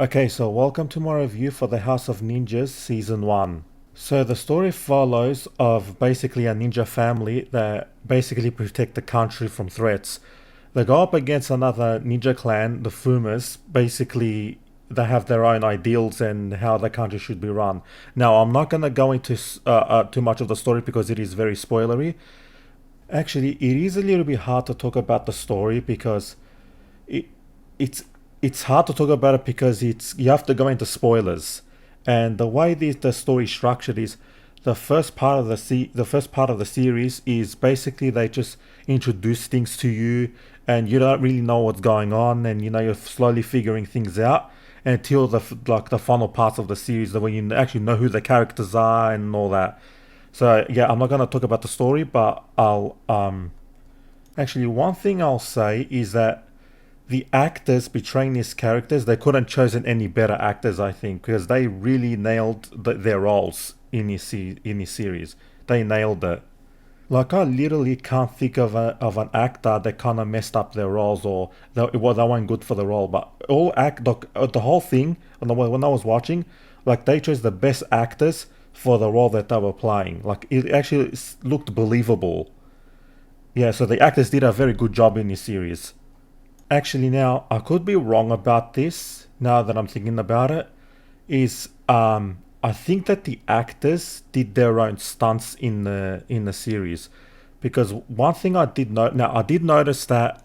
Okay, so welcome to my review for the House of Ninjas Season 1. So the story follows of basically a ninja family that basically protect the country from threats. They go up against another ninja clan, the Fumas. Basically, they have their own ideals and how the country should be run. Now, I'm not going to go into too much of the story because it is very spoilery. Actually, it is a little bit hard to talk about the story because it it's it's hard to talk about it because it's you have to go into spoilers. And the way the story is structured is the first part of the series is basically they just introduce things to you and you don't really know what's going on, and you're slowly figuring things out until the final parts of the series where you actually know who the characters are and all that. So yeah, I'm not gonna talk about the story, but I'll actually, one thing I'll say is that the actors portraying these characters, they couldn't chosen any better actors, I think, because they really nailed their roles in this series. They nailed it. Like, I literally can't think of an actor that kind of messed up their roles, or they weren't good for the role. But the whole thing, when I was watching, like, they chose the best actors for the role that they were playing. Like, it actually looked believable. Yeah, so the actors did a very good job in this series. Actually, now I could be wrong about this. Now that I'm thinking about it, is I think that the actors did their own stunts in the series, because one thing I did note. Now I did notice that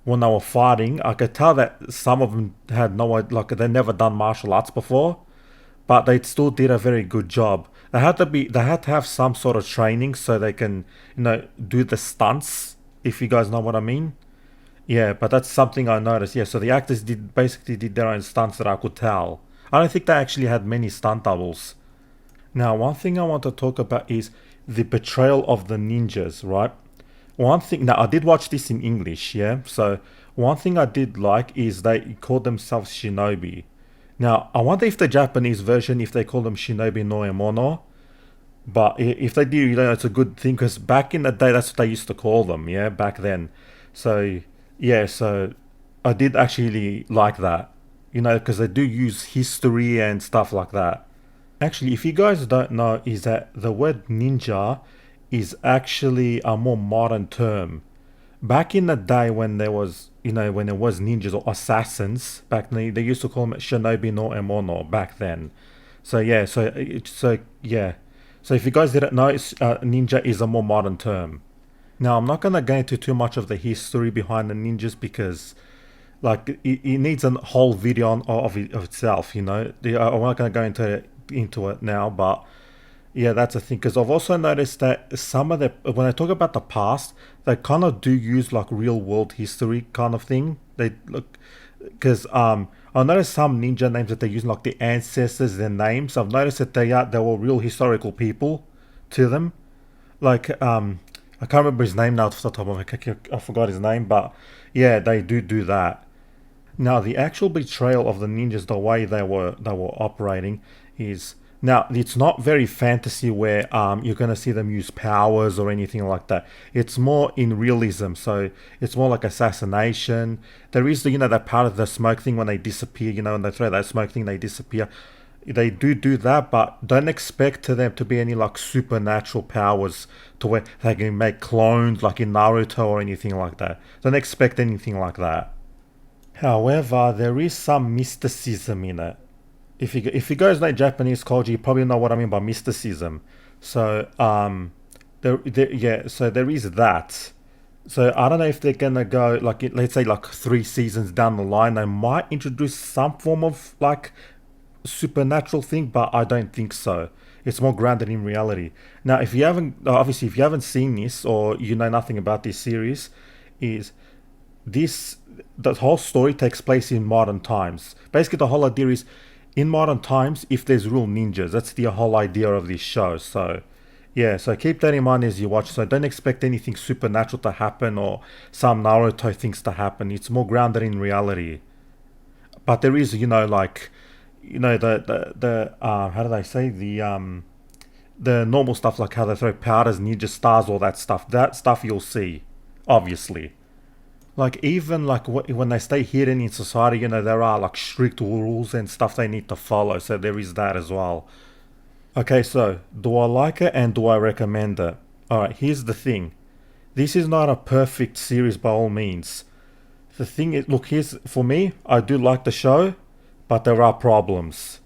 when they were fighting, I could tell that some of them had no like they never done martial arts before, but they still did a very good job. They had to have some sort of training so they can do the stunts. If you guys know what I mean. Yeah, but that's something I noticed. Yeah, so the actors did their own stunts that I could tell. I don't think they actually had many stunt doubles. Now, one thing I want to talk about is the betrayal of the ninjas, right? One thing, now I did watch this in English, yeah? So, one thing I did like is they called themselves Shinobi. Now, I wonder if the Japanese version, if they call them Shinobi no Emono, but if they do, it's a good thing because back in the day, that's what they used to call them, yeah, back then. So, yeah, so I did actually like that, because they do use history and stuff like that. Actually, if you guys don't know, is that the word ninja is actually a more modern term. Back in the day when there was, when there was ninjas or assassins, back then they used to call them shinobi no emono back then. So yeah, yeah. So if you guys didn't know, ninja is a more modern term. Now I'm not gonna go into too much of the history behind the ninjas because like it needs a whole video of itself. I'm not gonna go into it now, but yeah, that's the thing. Because I've also noticed that some of the when I talk about the past, they kind of do use like real world history kind of thing. They look because I noticed some ninja names that they use like the ancestors, their names. I've noticed that they were real historical people to them. Like I can't remember his name now off the top of my head. I forgot his name, but yeah, they do that. Now the actual betrayal of the ninjas, the way they were operating, is now it's not very fantasy where you're gonna see them use powers or anything like that. It's more in realism, so it's more like assassination. There is that part of the smoke thing when they disappear. When they throw that smoke thing, they disappear. They do that, but don't expect to them to be any like supernatural powers to where they can make clones like in Naruto or anything like that. Don't expect anything like that. However, there is some mysticism in it. If you guys know Japanese culture, you probably know what I mean by mysticism. So so there is that. So I don't know if they're gonna go like let's say like 3 seasons down the line, they might introduce some form of like supernatural thing, but I don't think so. It's more grounded in reality. Now, if you haven't obviously if you haven't seen this or you know nothing about this series, is this the whole story takes place in modern times. Basically, the whole idea is in modern times, if there's real ninjas, that's the whole idea of this show. So, yeah, so keep that in mind as you watch. So, don't expect anything supernatural to happen or some Naruto things to happen. It's more grounded in reality. But there is, like, the how do they say the normal stuff like how they throw powders, ninja stars, all that stuff. That stuff you'll see, obviously. Like even like when they stay hidden in society, there are like strict rules and stuff they need to follow. So there is that as well. Okay, so do I like it and do I recommend it? Alright, here's the thing. This is not a perfect series by all means. The thing is, look, here's for me, I do like the show, but there are problems.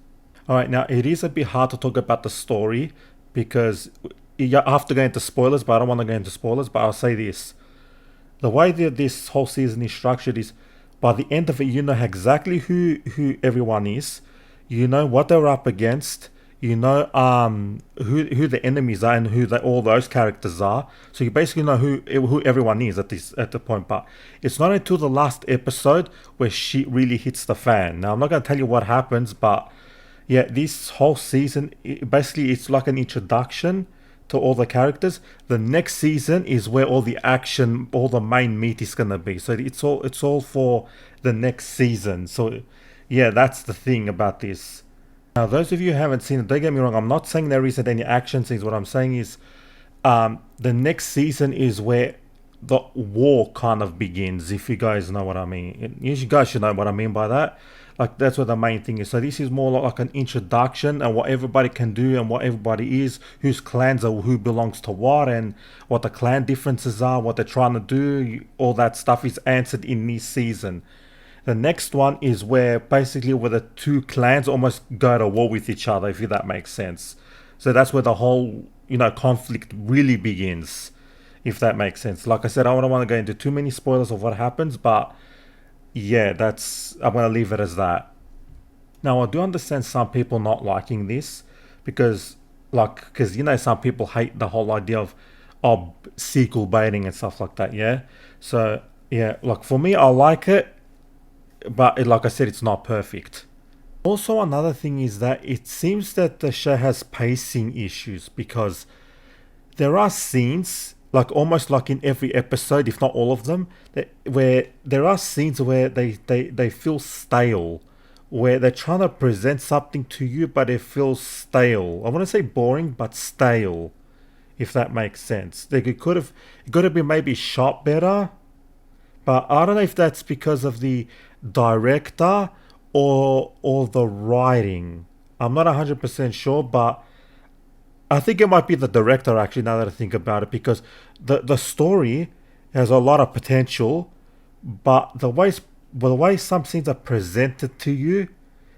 Alright, now it is a bit hard to talk about the story because you have to go into spoilers, but I don't want to go into spoilers, but I'll say this. The way that this whole season is structured is by the end of it, you know exactly who everyone is, you know what they're up against, you know who the enemies are and all those characters are. So you basically know who everyone is at the point. But it's not until the last episode where shit really hits the fan. Now I'm not gonna tell you what happens, but yeah, this whole season basically it's like an introduction to all the characters. The next season is where all the action, all the main meat is gonna be. So it's all for the next season. So yeah, that's the thing about this. Now, those of you who haven't seen it, don't get me wrong. I'm not saying there isn't any action scenes. What I'm saying is, the next season is where the war kind of begins. If you guys know what I mean, you guys should know what I mean by that. Like that's what the main thing is. So this is more like an introduction and what everybody can do and what everybody is, whose clans are, who belongs to what, and what the clan differences are, what they're trying to do. All that stuff is answered in this season. The next one is where the two clans almost go to war with each other, if that makes sense. So that's where the whole conflict really begins, if that makes sense. Like I said, I don't want to go into too many spoilers of what happens, but yeah, I'm gonna leave it as that. Now I do understand some people not liking this because some people hate the whole idea of sequel baiting and stuff like that. Yeah, so yeah, like for me, I like it, but like I said, it's not perfect. Also, another thing is that it seems that the show has pacing issues because there are scenes, like almost like in every episode, if not all of them, where there are scenes where they feel stale, where they're trying to present something to you, but it feels stale. I want to say boring, but stale, if that makes sense. It could have been maybe shot better, but I don't know if that's because of the director or the writing. I'm not 100% sure, but I think it might be the director actually, now that I think about it, because the story has a lot of potential, but the way some scenes are presented to you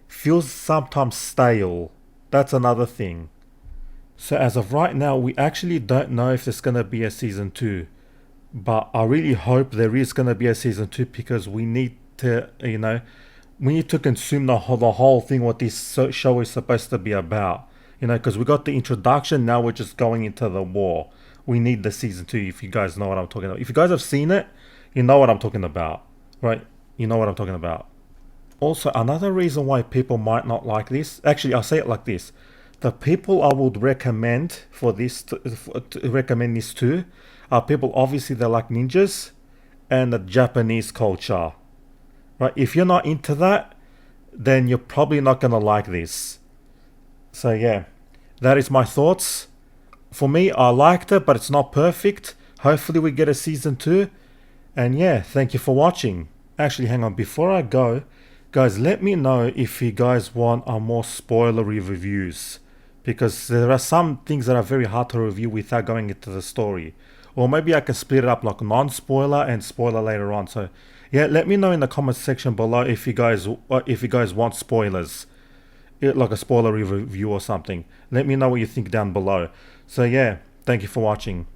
feels sometimes stale. That's another thing. So as of right now, we actually don't know if there's gonna be a season 2. But I really hope there is going to be a season 2 because we need to, we need to consume the whole thing, what this show is supposed to be about. Because we got the introduction, now we're just going into the war. We need the season 2, if you guys know what I'm talking about. If you guys have seen it, you know what I'm talking about, right? You know what I'm talking about. Also, another reason why people might not like this, actually, I'll say it like this. The people I would recommend to recommend this to are people obviously they like ninjas and the Japanese culture. Right? If you're not into that, then you're probably not gonna like this. So yeah, that is my thoughts. For me, I liked it, but it's not perfect. Hopefully we get a season 2. And yeah, thank you for watching. Actually, hang on, before I go, guys, let me know if you guys want a more spoilery reviews. Because there are some things that are very hard to review without going into the story. Or maybe I can split it up like non-spoiler and spoiler later on. So yeah, let me know in the comment section below if you guys want spoilers, like a spoiler review or something. Let me know what you think down below. So yeah, thank you for watching.